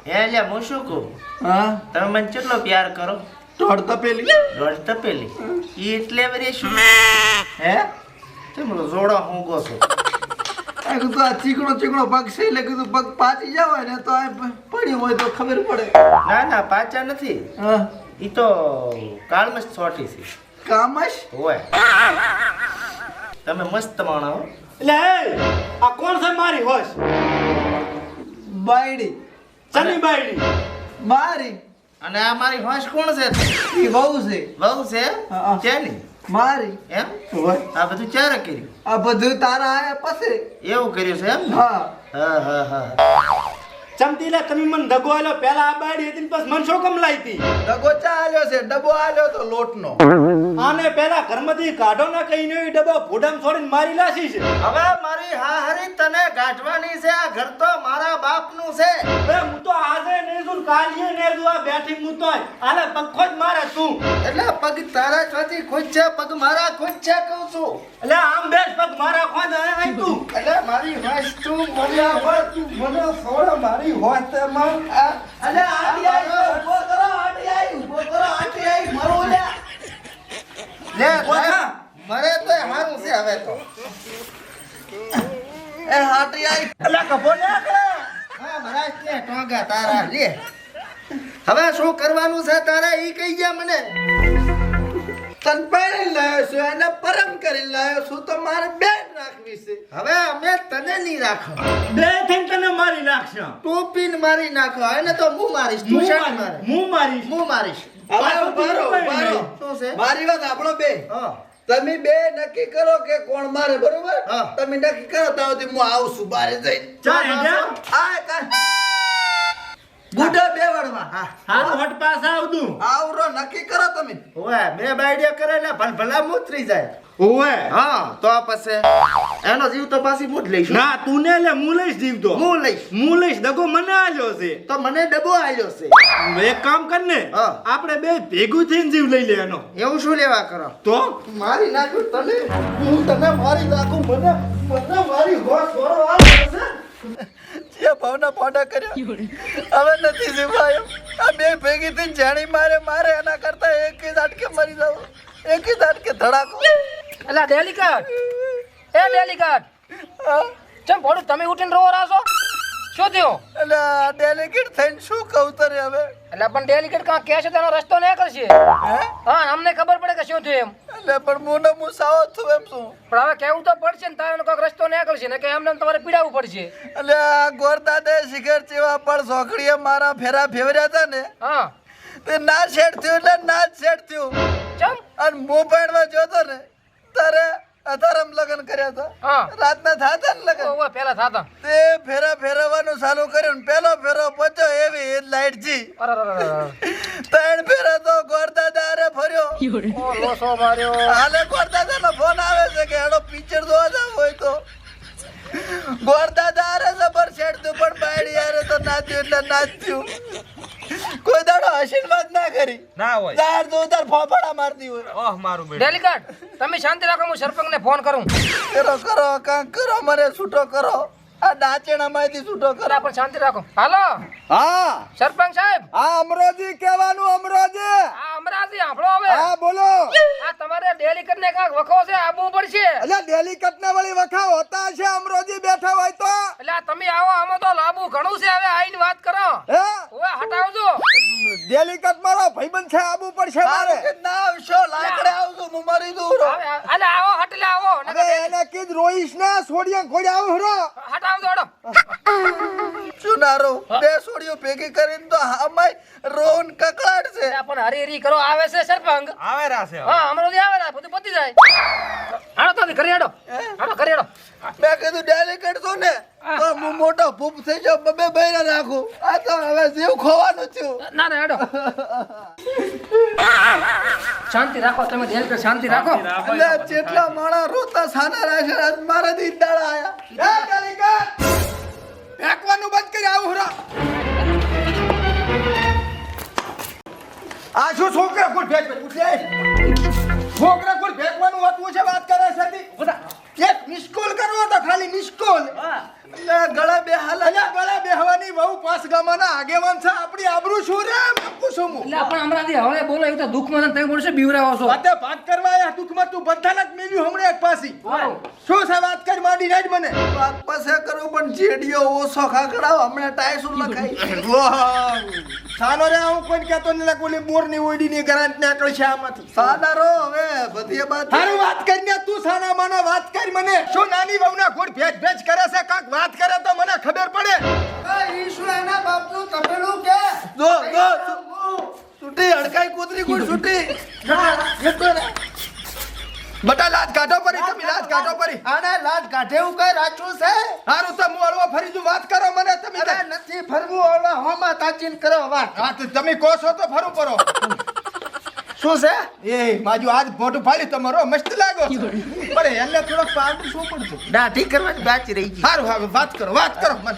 લે હું શું કહું હા તમે મને કેટલો પ્યાર કરો દોઢ તપેલી દોઢ તપેલી ઈ એટલે વરી શું હે તમે જોડો હું ગો છો આ કીધું આ ચીકણો પગ છે એટલે કીધું પગ પાછી જાવ ને તો આ પડ્યું હોય તો ખબર પડે. ના ના પાછા નથી હા ઈ તો કાળમસ છોટી છે કામશ હોય તમે મસ્ત માણો હો. એટલે આ કોણ છે મારી હોશ? બાયડી ચની બાયડી મારી અને આ મારી હોશ કોણ છે ઈ વહુ છે વહુ છે હા. ચેની મારી એમ હોય આ બધું ક્યારે કર્યું આ બધું તારા આયા પછી એવું કર્યું છે એમ ને? હા હા હા હા ચમતીલા તમે મને દગો આલ્યો પહેલા આ બાયડી હતી ને પછી મન શો કમ લાવી હતી? ડબો ચા આલ્યો છે ડબો આલ્યો તો લોટનો આને પહેલા ઘરમાંથી કાઢો ના કહીને એ ડબ્બો ભૂડામ છોડીને મારી લાશી છે. હવે મારી હાહરી તને ગાંઠવાની છે આ ઘર તો મારા બાપનું છે બે હું તો આજે ને જોન કાલીએ ને જો આ બેઠી હું તો આલે પંખો જ મારે તું. એટલે પગ તારા છોથી ખુશ છે પગ મારા ખુશ છે કહું છું એટલે આમ બેસ પગ મારા ખોદ આય તું. એટલે મારી હોશ તું મને તું મને છોડ મારી હોશ તે માર અલે આટી આઈ ઉભો કરો આટી આઈ ઉભો કરો આટી આઈ મરો લે લે ઓછા. મરે તો હારું છે હવે તો એ આટી આઈ એટલે કભો ને હા મહારાજ કે ટોગા તારા લે હવે શું કરવાનું છે તારે ઈ કહી જા મને તન પહેરી લાયો છું એને પરમ કરી લાયો છું તો મારે બેન રાખવી છે હવે અમે તને નહીં રાખો બે થઈને તને મારી નાખશે. તું પીન મારી નાખો એને તો હું મારીશ તું શાને મારે હું મારીશ. હું મારીશ હવે મારો શું છે મારી વાત આપણો બે હા તમે બે નક્કી કરો કે કોણ મારે બરોબર હા. તમે નક્કી કરો તો હું આવું છું બારે જઈને ચા હેડ્યા? આ કા બુઢા બે વડમાં હા હારું હટ પાસ આવતું. આવરો નક્કી કરો તમે ઓએ બે બાઈડિયા કરે એટલે ભલભલા મુતરી જાય ઓવે. હા તો પછી એનો જીવ તો પાછી હું જ લઈશ ના તું ને લે હું લઈશ જીવતો. હું લઈશ હું લઈશ દગો મને આલ્યો છે. તો મને ડબ્બો આલ્યો છે એક કામ કર ને હા. આપણે બે ભેગું થઈને જીવ લઈ લે એનો. એવું શું લેવા કરો તો મારી નાખું તને હું તને મારી નાખું મને મને મારી હોશ છોડો આ જે ભાવના પોડા કર્યો હવે નથી જીવાયો આ બે ભેગી થઈને જાણી મારે એના કરતા એક જ આટકે મરી જાવ એક જ આટકે ધડાકો અલા ડેલિકેટ એ ડેલિકેટ ચમ ભોડું તમે ઉઠીને રોવા રાસો શું થયું એટલે આ ડેલિકેટ થઈને શું કહું તને હવે એટલે પણ ડેલિકેટ કાં કહેશે તેનો રસ્તો નહીં કરશે હે હા અમને ખબર પડે કે શું થયું એમ એટલે પણ હું સાવો છું એમ શું પણ હવે કહેવું તો પડશે ને તારે કોઈક રસ્તો નહીં કરશે ને કે એમને તમારે પીડાવવું પડશે એટલે આ ગોરદાદે શિખર ચેવા પણ સોખડીએ મારા ફેરા ફેવર્યા હતા ને હા તે ના સેટ થયું એટલે ના જ સેટ થયું ચમ અને મોબાઈલમાં જોતો ને તારે અધારમ લગ્ન કર્યા હતા હા રાતના થાતા ને લગ્ન ઓવે પેલા થાતા તે ફેરા ફેરવવાનું ચાલુ કર્યું ને પેલો ફેરો પચો એવી લાઈટ જી ત્રણ ફેરા તો ગોરદાદા હારે ફર્યો ઓ લોસો માર્યો હાલે ગોરદાદાનો ફોન આવે છે કે હેડો પિક્ચર જોવા જાવ હોય તો ગોરદાદા હારે જબર સેટ થયું પણ બાયડી હારે તો નાચ્યું એટલે નાચ્યું કોઈ દાડો આશીર્વાદ ના કરી ના હોય. જાર જો તાર ફોફડા મારતી હોય ઓહ મારું બેટું. ડેલિકેટ તમે શાંતિ રાખો હું સરપંચને ફોન કરું કરો કાંક કરો મને છૂટો કરો આ ડાચણામાંથી છૂટો કરો અલા પણ શાંતિ રાખો હાલો હા સરપંચ સાહેબ આ અમરોજી કહેવાનું અમરોજી આ અમરાજી આપણો હવે હા બોલો આ તમારે ડેલિકેટ ને કાંક વખો છે આવવું પડશે અલ્યા ડેલિકેટ ના વળી વખા હોતા છે અમરોજી બેઠા હોય તો એટલે આ તમે આવો આમાં તો લાંબુ ઘણું છે હવે આઈને વાત કરો હે ઓવે હટાવજો ડેલિકેટ મારો ભાઈબંધ છે આબુ પડશે મારે ના આવશો લાકડે આવજો હું મરી દઉં અલે આવો હટલે આવો હવે એને કીધ રોઈશ ના સોડિયા ખોડ્યા આવ હરો હટાવજો હડો ચુનારો બે સોડિયો ભેગી કરીને તો અમાય રોન કકડાટ છે અરે પણ હરી હરી કરો આવે છે સરપંચ આવે રાસે હવે. હા અમરોજી આવે ને બધું પતી જાય હાડો તો ઘરે હાડો હાડો ઘરે હાડો મેં કીધું ડેલિકેટ તો ને તો હું મોટો ભૂપ થઈ જાવ બબે બૈરા રાખું આ તો હવે જીવ ખોવાનું થયું ના ના હાડો શાંતિ રાખો તમે ડેલિકેટ શાંતિ રાખો એટલે જેટલા માણા રોતા સાના રાશે આજ મારા દી દાડા આયા એ ડેલિકેટ ફેંકવાનું બંધ કરી આવું હરો આ શું છોકરા કોણ ફેંક ઉઠે છોકરા કોણ ફેંકવાનું હોતું છે વાત કરે છે તી એક મિસ કોલ કરવો તો ખાલી મિસ કોલ ગળા બે હાલ અલ્યા ગળા બેહવાની બહુ પાસ ગામાના આગેવાન છે આપણી આબરૂ શું રે પૂછું હું એટલે પણ હમણાંથી હવે બોલો એવું તો દુઃખમાં તમે બોલશે બીવરાવો છો વાતે વાત કરવા આયા દુઃખમાં તું બંધાને જ મેલ્યું હમણે એક પાસી શું છે વાત કર માંડી રાજ મને વાત પાસે કરું પણ જેડીઓ ઓછો ખાકડાવ હમણાં ટાઈસુર લખાઈ સાનો રે હું કોઈ કહેતો ન લે કોલી બોરની ઓડીની ગરાંટ ને આકળ છે આમાંથી સાના રો હવે બધી બાત હારું વાત કરીને તું સાના માનો વાત કર મને શું નાની વહુના ઘોડ ભેજ ભેજ કરે છે કાક વાત કરે તો મને ખબર પડે ઈ શું એના બાપનું તપેલું કે જો છૂટી હડકાઈ કૂતરી કોઈ છૂટી બટા લાજ કાઢો પરી તમે લાજ કાઢો પરી આને લાજ કાઢે એવું કઈ રાચું છે હારું તો હું અળવા ફરી જો વાત કરો મને તમે અરે નથી ફરવું અળવા હોમાં તાચીન કરો વાત હા તો તમે કહો છો તો ફરું પરો શું છે એ માજુ આજ મોઢું ફાડી તમારો મસ્ત લાગો પણ એને થોડોક પાડું શું પડતું દાઢી કરવાની બાકી રહી ગઈ હારું હવે વાત કરો મને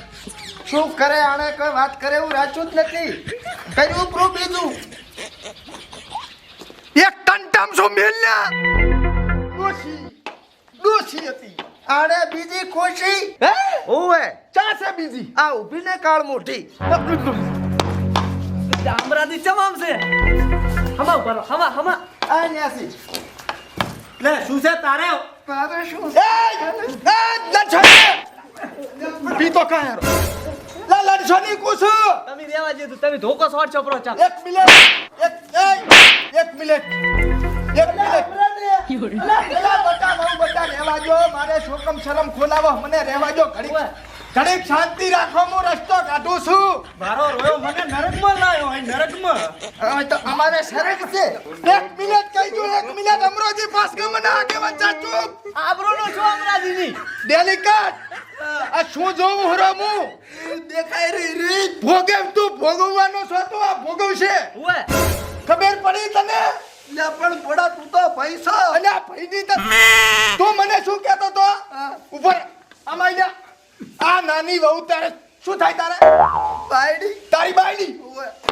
શું કરે આને કોઈ વાત કરે એવું રાચું જ નથી કર્યું પ્રૂફ બીજું એક ટંટમ શું મેલ્યા ડોશી હતી આને બીજી ખુશી હે ઓવે ચા છે બીજી આ ઊભી ને કાળ મોટી અમરાથી ચમામ છે હમા ઉપર હમા આ ન્યાસી લે શું છે તારે તારે શું એ લડછોડી પી તો કાયરો લા લડછોડી કુછ તમે રેવા દે તો તમે ધોકો શોટ છોપરો ચાલ એક મિનિટ બટા રહેવા જો મારે શોકમ શરમ ખોલાવો મને રહેવા જો ઘડીક શાંતિ રાખો હું રસ્તો કાઢું છું મારો રોયો મને નરકમાં લાયો અહીં નરકમાં તો અમારે સરગ છે એક મિનિટ કહી દો એક મિનિટ અમરોજી પાસ ગમના આગેવાન ચાચુ આબરોનો છો અમરાજીની ડેલિકેટ આ શું જોઉં હરામું દેખાય રહી રીત ભોગવ તું ભોગવવાનો છો તો આ ભોગવશે ઓએ ખબર પડી તને લે પણ પડા તું તો પૈસા અને આ ભાઈની તો તું મને શું કહેતો તો ઉપર આમાં જા આ નાની વહુ તારે શું થાય તારે બાયડી તારી બાયડી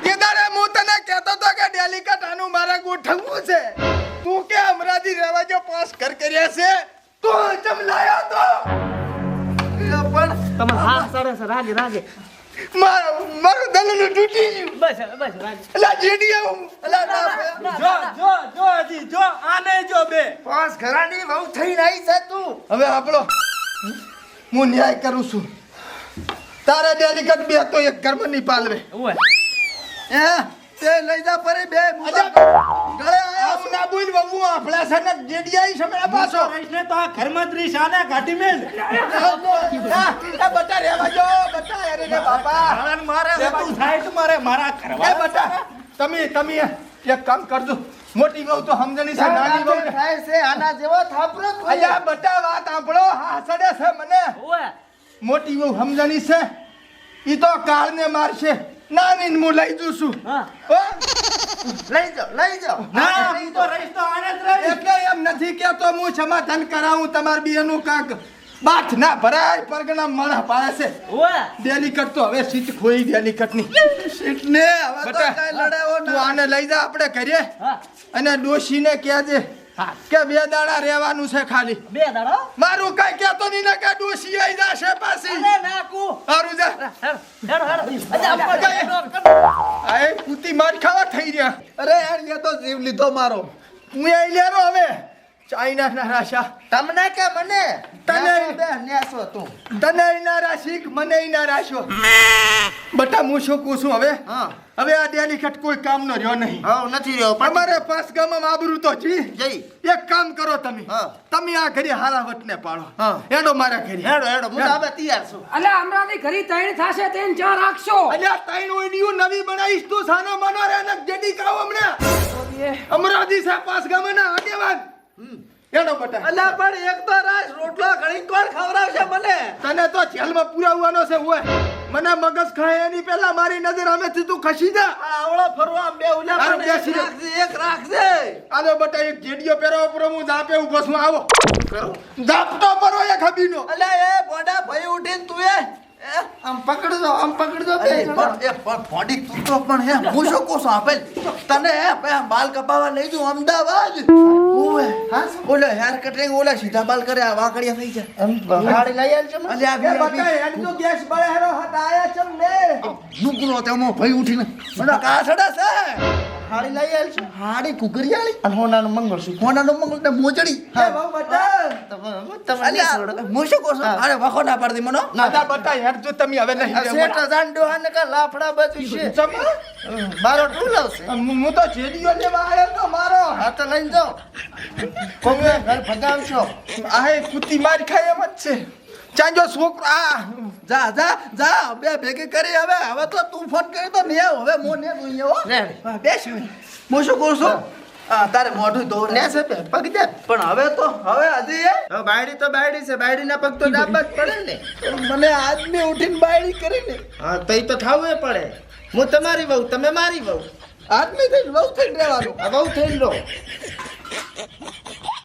એ દાડે હું તને કહેતો તો કે ડેલિકેટ આનું મારે ગોઠવવું છે તું કે અમરાજી રેવાજો પાસ કર્યા છે તું ચમ લાયો તો પણ તમે હા સરસ રાગે મારું દલનું તૂટી ગયું બસ રાગે એલા જેડી આવું એલા જો હજી જો આને જો બે પાસ ઘરાની વહુ થઈને આવી છે તું હવે આપણો હું ન્યાય કરું છું તારે ડેલિકેટ બે તો એક કર્મ ની પાલવે ઓએ એ તે લઈ જા પરે બે ગળે આવું ના બોલ વહુ આપણા સને જેડી આવી છે મેરા પાછો રહીને તો આ ઘરમાં ત્રી શાને કાઢી મેલ એ બટા રેવા જો બટા અરે રે બાપા હાલન મારે તું સાઈડ મારે મારા એ ઘરવા બટા તમે એક કામ કરજો મોટી વહુ તો સમજણી છે નાની વહુ થાય છે આના જેવો થાપરો અલ્યા બટા વાત સાંભળો હા સડે છે મને ઓએ મોટી વહુ સમજણી છે ઈ તો કાળને મારશે નાની ને હું લઈ જઉં છું હા હો? લઈ જાઓ ના હું તો રહીશ તો આને જ રહીશ એટલે એમ નથી કેતો હું સમાધાન કરાવું તમાર બેનું કાક બાથ ના ભરાય પરગણા માણા પાડે છે ઓએ ડેલિકેટ તો હવે સીટ ખોઈ ડેલિકેટ ની સીટ ને હવે તો બટા કાઈ લડાવો તું ના આને લઈ જા આપણે કરીએ હા અને ડોશીને કહેજે કે 2 દાડા રહેવાનું છે ખાલી બે દાડો મારું કઈ કહેતો નહીં ને કે ડોશી આવી જાશે પાછી અરે નાકુ સારું જા આય કુતી માર ખાવા થઈ રહ્યા અરે યાર એ તો જીવ લીધો મારો હું આઈ લેરો હવે ચાઇના ના રાશા તમને કે મને તને બે નેસો તું તને ના રાશિક મને ના રાશો બટા હું શું કહું છું હવે હા હવે આ ડેલિકેટ કોઈ કામ નો રહ્યો નહીં હા નથી રહ્યો પણ અમારે પાસ ગામમાં આબરૂ તો જી જઈ એક કામ કરો તમે હા. તમે આ ઘડી હારાવટ ને પાડો હા. હેડો મારા ઘડી હેડો હેડો હું તો હવે તૈયાર છું અલે હમણાંથી ઘરી તૈણ થશે તેન ચા રાખશો અલ્યા ત્રણ ઓઈડિયું નવી બનાવીશ તું સાનો મનો રે ને જેડી કાવ હમણાં અમરાજી છે પાસ ગામના આગેવાન હેડો બટા અલ્યા પણ એક તો રાજ રોટલો ઘણી કોણ ખવડાવશે મને તને તો જેલમાં પુરાવવાનો છે ઓય મને મગજ ખાય એની પહેલા મારી નજર આમેથી તું ખસી જા આવળો ફરવા બે ઉલ્યા હારું, પણ બેસી રે. એક રાખજે આલો બટા એક જેડીયો પહેરો ઉપર હું જાપે ઉભો છું આવો જાપતો પરો એક હબીનો અલ્યા એ બોડા ભાઈ ઉઠીને તું આમ પકડજો બે જણા. પણ ફોડી તું તો પણ હે હું શું કહું છું આપેલ તને હે બાલ કપાવા લઈ જઉં અમદાવાદ ઓવે હા ઓલે હેર કટિંગ ઓલે સીધા બાલ કરે આ વાકડિયા થઈ જાય એમ ગાડી લઈ આવજો મને. અલ્યા એ બટા હેડ તો ગેસ બળે હેરો હટ આયા ચમ ને નુકરો તેમાં ભાઈ ઉઠીને મને કાસડા છે ગાડી લઈ આવજો. હાડી કુકરિયાળી અને હોનાનું મંગળસૂત્ર. કોનાનો મંગળ ને મોજડી એ બહુ બટા તમે નહીં અલ્યા છોડો. હું શું કહું છું અરે વખો ના પાડતી મનો ના બટા હેડ જો તમે હવે નહીં આ શેઠ જાંડો હાને કા લાફડા બધું છે. મારો ટૂલો છે. હું તો જેડીઓ લેવા આવ્યો તો મારો હા તો લઈને જાઓ. કોકને ઘર ભગાવશો. આ એ કુતી માર ખાય એમ જ છે ચાંજો છોકરો આ જા જા જા બે ભેગી કરી હવે તો તું ફોન કરી તો ને હવે મો ને તું હો રેડી. બેસ હું શું કહું છું તારે મોઢું ધોવ ને છે બે પગ દે. પણ હવે હજી હવે બાયડી તો બાયડી છે. બાયડીના પગ તો દાબવા જ પડે ને. મને આદમી ઉઠીને બાયડી કરીને હા તો ઈ તો થાવું પડે. હું તમારી વહુ તમે મારી વહુ. આદમી થઈને વહુ થઈને રહેવાનું આ વહુ થઈને લો.